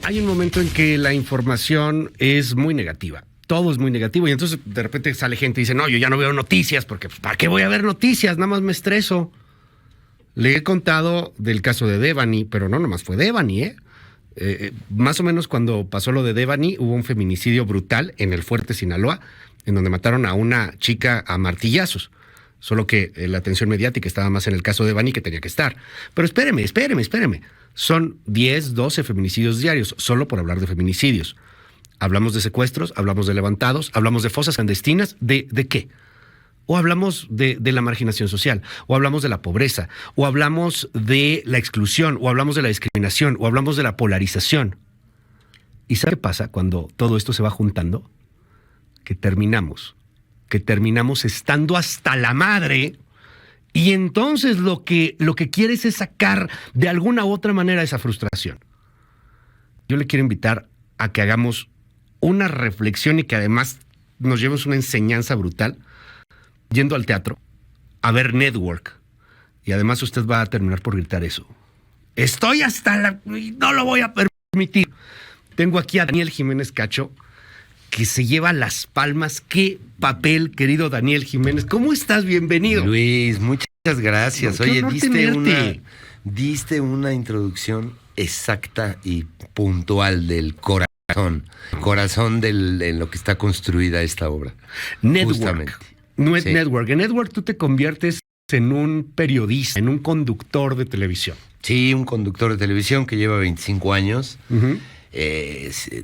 hay un momento en que la información es muy negativa. Todo es muy negativo y entonces de repente sale gente y dice, no, yo ya no veo noticias porque pues, ¿para qué voy a ver noticias? Nada más me estreso. Le he contado del caso de Devani, pero no nomás fue Devani, más o menos cuando pasó lo de Devani hubo un feminicidio brutal en el Fuerte Sinaloa, en donde mataron a una chica a martillazos. Solo que la atención mediática estaba más en el caso de Devani que tenía que estar. Pero espéreme. Son 10, 12 feminicidios diarios, solo por hablar de feminicidios. Hablamos de secuestros, hablamos de levantados, hablamos de fosas clandestinas, ¿de qué? O hablamos de la marginación social, o hablamos de la pobreza, o hablamos de la exclusión, o hablamos de la discriminación, o hablamos de la polarización. ¿Y sabe qué pasa cuando todo esto se va juntando? Que terminamos estando hasta la madre, y entonces lo que quieres es sacar de alguna u otra manera esa frustración. Yo le quiero invitar a que hagamos una reflexión y que además nos llevemos una enseñanza brutal yendo al teatro a ver Network. Y además usted va a terminar por gritar eso. Estoy hasta la... No lo voy a permitir. Tengo aquí a Daniel Jiménez Cacho, que se lleva las palmas. ¡Qué papel, querido Daniel Jiménez! ¿Cómo estás? Bienvenido. Luis, muchas gracias. No, oye, diste una introducción exacta y puntual del corazón de lo que está construida esta obra. Network. Sí. Network. En Network tú te conviertes en un periodista, en un conductor de televisión. Sí, un conductor de televisión que lleva 25 años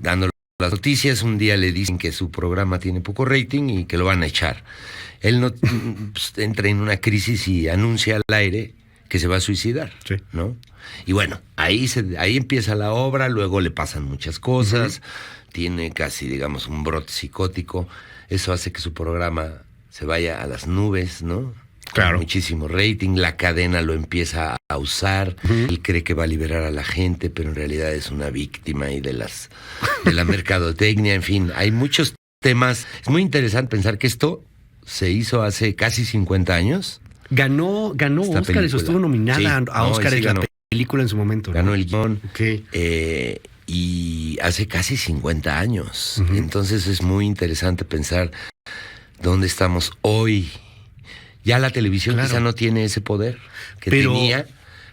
dando las noticias. Un día le dicen que su programa tiene poco rating y que lo van a echar. Él no entra en una crisis y anuncia al aire que se va a suicidar, sí, ¿no? Y bueno, ahí empieza la obra, luego le pasan muchas cosas, tiene casi, digamos, un brote psicótico. Eso hace que su programa se vaya a las nubes, ¿no? Claro. Con muchísimo rating, la cadena lo empieza a usar, él cree que va a liberar a la gente, pero en realidad es una víctima ahí de la mercadotecnia, en fin, hay muchos temas. Es muy interesante pensar que esto se hizo hace casi 50 años. Ganó Óscar, eso estuvo nominada a Óscar en la película en su momento, ¿no? Ganó el guión. Okay. Y hace casi 50 años. Entonces es muy interesante pensar dónde estamos hoy. Ya la televisión quizá no tiene ese poder que tenía,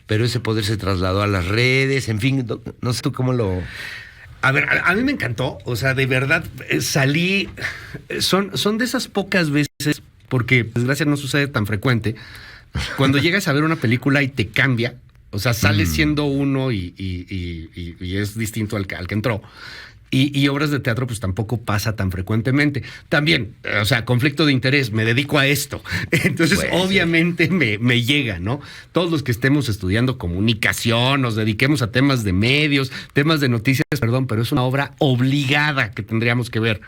pero ese poder se trasladó a las redes, en fin, no sé tú cómo lo... A ver, a mí me encantó, o sea, de verdad, salí... Son de esas pocas veces, porque desgracia no sucede tan frecuente, cuando llegas a ver una película y te cambia, o sea, sales siendo uno y es distinto al que entró. Y obras de teatro pues tampoco pasa tan frecuentemente. También, o sea, conflicto de interés, me dedico a esto. Entonces, pues, obviamente me llega, ¿no? Todos los que estemos estudiando comunicación, nos dediquemos a temas de medios, temas de noticias, pero es una obra obligada que tendríamos que ver.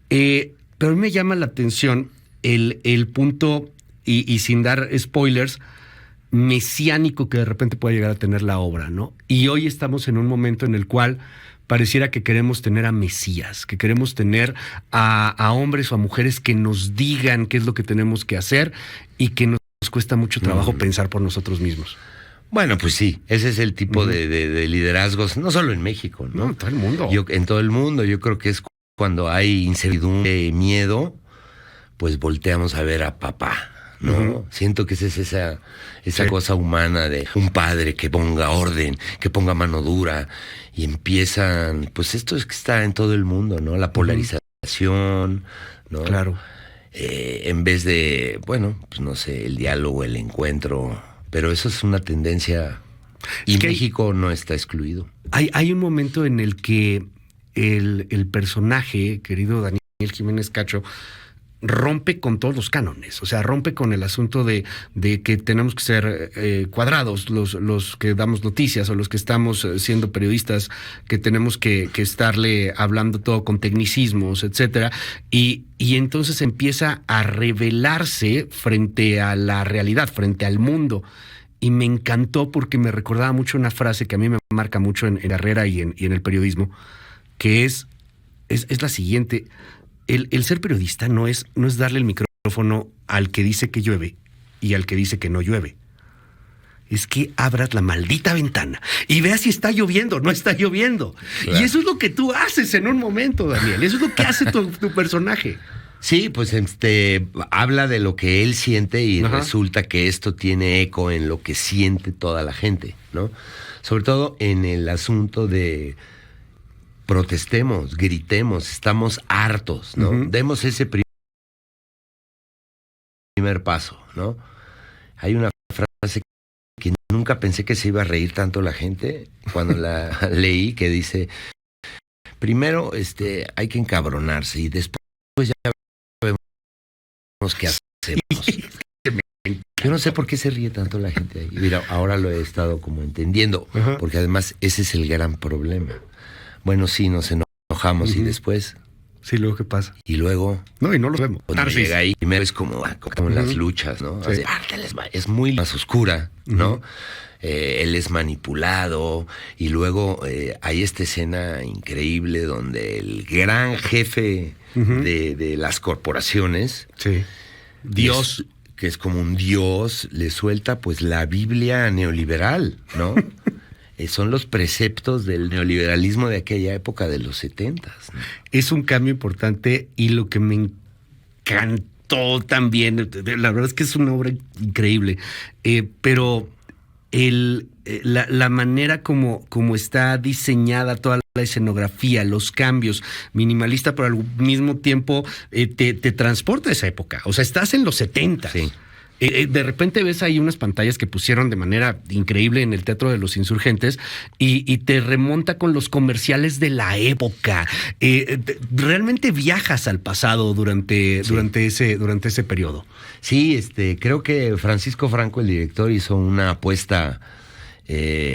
Pero a mí me llama la atención el punto, y sin dar spoilers, mesiánico que de repente puede llegar a tener la obra, ¿no? Y hoy estamos en un momento en el cual pareciera que queremos tener a Mesías, que queremos tener a hombres o a mujeres que nos digan qué es lo que tenemos que hacer y que nos cuesta mucho trabajo pensar por nosotros mismos. Bueno, pues sí, ese es el tipo de liderazgos, no solo en México, ¿no? En todo el mundo. En todo el mundo, yo creo que es cuando hay incertidumbre, miedo, pues volteamos a ver a papá, ¿no? Siento que esa es esa cosa humana de un padre que ponga orden, que ponga mano dura, y empiezan, pues esto es que está en todo el mundo, ¿no? La polarización, ¿no? Claro. En vez de, bueno, pues no sé, el diálogo, el encuentro, pero eso es una tendencia, y México no está excluido. Hay un momento en el que el personaje, querido Daniel Jiménez Cacho, rompe con todos los cánones, o sea, rompe con el asunto de que tenemos que ser cuadrados, los que damos noticias o los que estamos siendo periodistas, que tenemos que estarle hablando todo con tecnicismos, etcétera, y entonces empieza a revelarse frente a la realidad, frente al mundo. Y me encantó porque me recordaba mucho una frase que a mí me marca mucho en carrera y en el periodismo, que es la siguiente: el ser periodista no es darle el micrófono al que dice que llueve y al que dice que no llueve. es que abras la maldita ventana y veas si está lloviendo o no está lloviendo. Claro. Y eso es lo que tú haces en un momento, Daniel. Eso es lo que hace tu personaje. Sí, pues habla de lo que él siente y resulta que esto tiene eco en lo que siente toda la gente, ¿no? Sobre todo en el asunto de protestemos, gritemos, estamos hartos, ¿no? Demos ese primer paso, ¿no? Hay una frase que nunca pensé que se iba a reír tanto la gente cuando la leí, que dice, primero hay que encabronarse y después ya vemos qué hacemos. Yo no sé por qué se ríe tanto la gente ahí. Mira, ahora lo he estado como entendiendo, porque además ese es el gran problema. Bueno, sí, nos enojamos y después... Sí, luego, ¿qué pasa? Y luego... No, y no lo vemos. Cuando llega ahí, primero es como en las luchas, ¿no? Sí. Es muy más oscura, ¿no? Él es manipulado y luego hay esta escena increíble donde el gran jefe de las corporaciones, Dios, que es como un dios, le suelta pues la Biblia neoliberal, ¿no? Son los preceptos del neoliberalismo de aquella época de los 70s, ¿no? Es un cambio importante y lo que me encantó también, la verdad es que es una obra increíble, pero la manera como está diseñada toda la escenografía, los cambios, minimalista, pero al mismo tiempo te transporta a esa época. O sea, estás en los 70s. Sí. De repente ves ahí unas pantallas que pusieron de manera increíble en el Teatro de los Insurgentes y te remonta con los comerciales de la época. Realmente viajas al pasado durante ese periodo. Sí, creo que Francisco Franco, el director, hizo una apuesta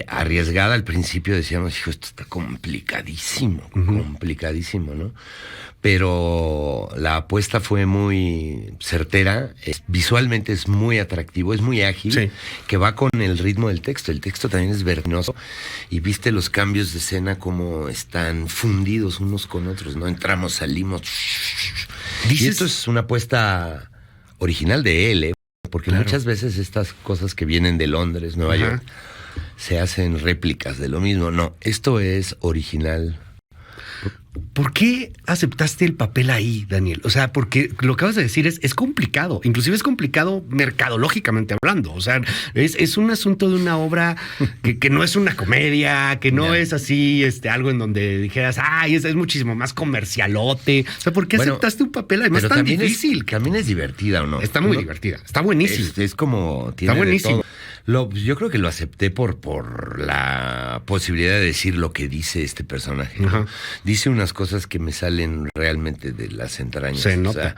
arriesgada. Al principio decíamos, hijo, esto está complicadísimo, ¿no? Pero la apuesta fue muy certera, visualmente es muy atractivo, es muy ágil, que va con el ritmo del texto. El texto también es vertiginoso y viste los cambios de escena como están fundidos unos con otros, ¿no? Entramos, salimos. Y esto es una apuesta original de él, porque muchas veces estas cosas que vienen de Londres, Nueva York, se hacen réplicas de lo mismo. No, esto es original. ¿Por qué aceptaste el papel ahí, Daniel? O sea, porque lo que acabas de decir es complicado, inclusive es complicado mercadológicamente hablando. O sea, es un asunto de una obra que no es una comedia, que no es así, algo en donde dijeras, ay, es muchísimo más comercialote. O sea, ¿por qué aceptaste un papel además tan difícil? También es divertida, ¿o no? Está muy divertida, está buenísimo. Es como... Tiene está buenísimo. Yo creo que lo acepté por la posibilidad de decir lo que dice este personaje, ¿no? Dice unas cosas que me salen realmente de las entrañas. Se nota.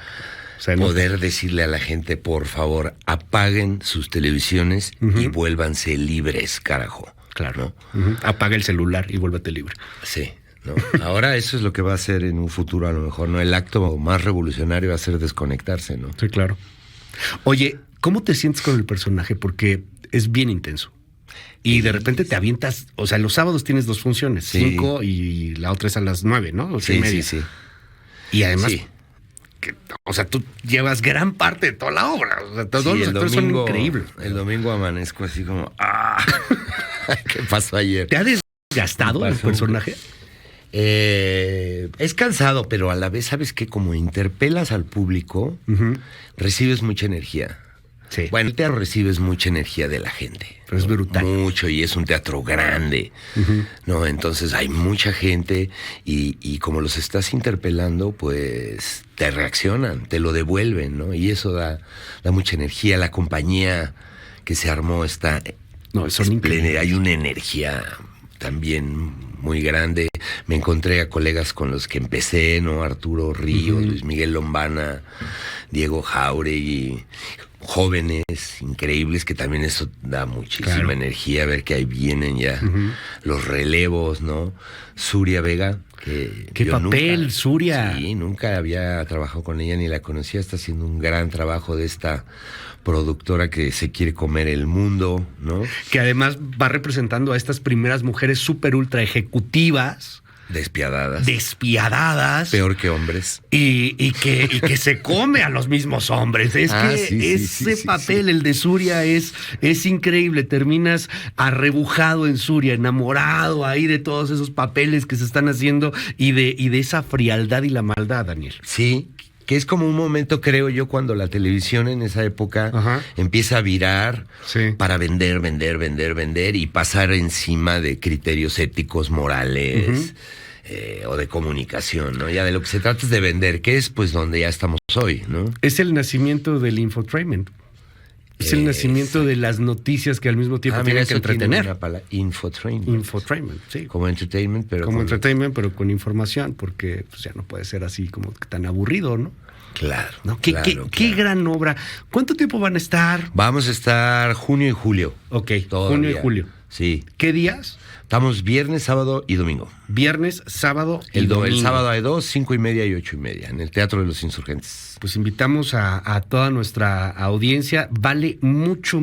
Poder decirle a la gente, por favor, apaguen sus televisiones y vuélvanse libres, carajo. Claro. ¿No? Apaga el celular y vuélvete libre. Sí. ¿No? Ahora eso es lo que va a hacer en un futuro, a lo mejor, ¿no? El acto más revolucionario va a ser desconectarse, ¿no? Sí, claro. Oye, ¿cómo te sientes con el personaje? Porque es bien intenso. Y de repente te avientas, o sea, los sábados tienes 2 funciones, 5 y la otra es a las 9, ¿no? 8:30. Sí. Y además, o sea, tú llevas gran parte de toda la obra. O sea, todos los actores son increíbles. El domingo amanezco así como, ¿qué pasó ayer? ¿Te ha desgastado el personaje? Es cansado, pero a la vez, ¿sabes qué? Como interpelas al público, recibes mucha energía. Sí. Bueno, el teatro recibes mucha energía de la gente. Pero es brutal. Mucho, y es un teatro grande, ¿no? Entonces hay mucha gente y como los estás interpelando, pues te reaccionan, te lo devuelven, ¿no? Y eso da mucha energía. La compañía que se armó está espléndida. Hay una energía también muy grande. Me encontré a colegas con los que empecé, ¿no? Arturo Ríos, Luis Miguel Lombana, Diego Jauregui, jóvenes increíbles, que también eso da muchísima energía, ver que ahí vienen ya los relevos, ¿no? Suria Vega, que ¿qué papel, Suria? Sí, nunca había trabajado con ella ni la conocía, está haciendo un gran trabajo de esta productora que se quiere comer el mundo, ¿no? Que además va representando a estas primeras mujeres súper ultra ejecutivas Despiadadas. Peor que hombres. Y que se come a los mismos hombres. Es que ese papel, el de Surya, es increíble. Terminas arrebujado en Surya, enamorado ahí de todos esos papeles que se están haciendo y de esa frialdad y la maldad, Daniel. Sí, que es como un momento, creo yo, cuando la televisión en esa época empieza a virar para vender y pasar encima de criterios éticos, morales o de comunicación, ¿no? Ya de lo que se trata es de vender, que es pues donde ya estamos hoy, ¿no? Es el nacimiento del infotainment. Es el nacimiento de las noticias que al mismo tiempo tienen que entretener. Infotainment. Infotainment, sí. Como entertainment, pero con información, porque pues, ya no puede ser así como tan aburrido, ¿no? Claro. ¿No? Qué gran obra. ¿Cuánto tiempo van a estar? Vamos a estar junio y julio. Ok, junio y julio. Sí. ¿Qué días? Estamos viernes, sábado y domingo. Viernes, sábado y domingo. El sábado hay 2, 5:30 y 8:30 en el Teatro de los Insurgentes. Pues invitamos a toda nuestra audiencia. Vale mucho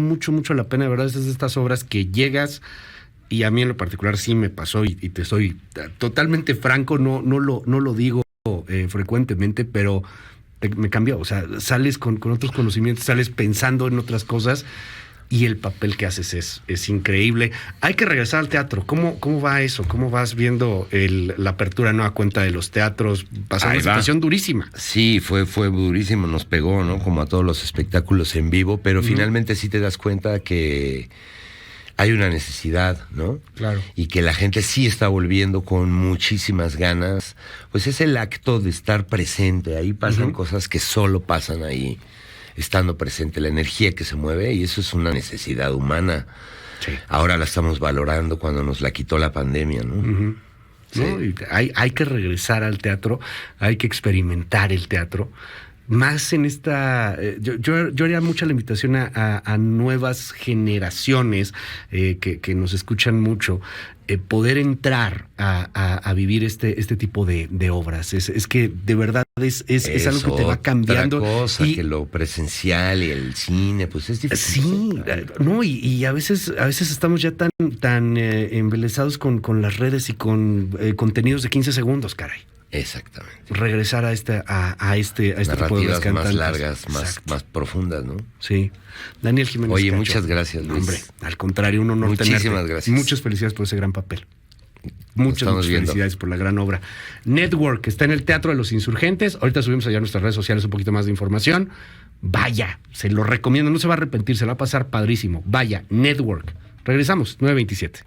la pena, de verdad. Es de estas obras que llegas, y a mí en lo particular sí me pasó, y te soy totalmente franco, no lo digo frecuentemente, pero me cambió. O sea, sales con otros conocimientos, sales pensando en otras cosas. Y el papel que haces es increíble. Hay que regresar al teatro. ¿Cómo va eso? ¿Cómo vas viendo la apertura nueva cuenta de los teatros? Pasó una situación durísima. Sí, fue durísimo, nos pegó, ¿no? Como a todos los espectáculos en vivo, pero finalmente sí te das cuenta que hay una necesidad, ¿no? Claro. Y que la gente sí está volviendo con muchísimas ganas. Pues es el acto de estar presente. Ahí pasan cosas que solo pasan ahí, estando presente, la energía que se mueve, y eso es una necesidad humana. Sí. Ahora la estamos valorando cuando nos la quitó la pandemia, ¿no? Sí. ¿No? Y hay que regresar al teatro, hay que experimentar el teatro. Más en esta... Yo haría mucha la invitación a nuevas generaciones que nos escuchan mucho, poder entrar a vivir este tipo de obras. Es que de verdad es algo que te va cambiando. Otra cosa que lo presencial y el cine, pues es difícil. Sí, no, y a veces estamos ya tan embelesados con las redes y con contenidos de 15 segundos, caray. Exactamente. Regresar a este tipo de cantantes más largas, más profundas, ¿no? Sí. Daniel Jiménez Oye, Cacho. Muchas gracias, Luis. Hombre, al contrario, un honor tenerte. Muchísimas gracias. Muchas felicidades por ese gran papel. Muchas felicidades por la gran obra. Network, que está en el Teatro de los Insurgentes. Ahorita subimos allá a nuestras redes sociales un poquito más de información. Vaya, se lo recomiendo, no se va a arrepentir, se lo va a pasar padrísimo. Vaya, Network. Regresamos, 9:27.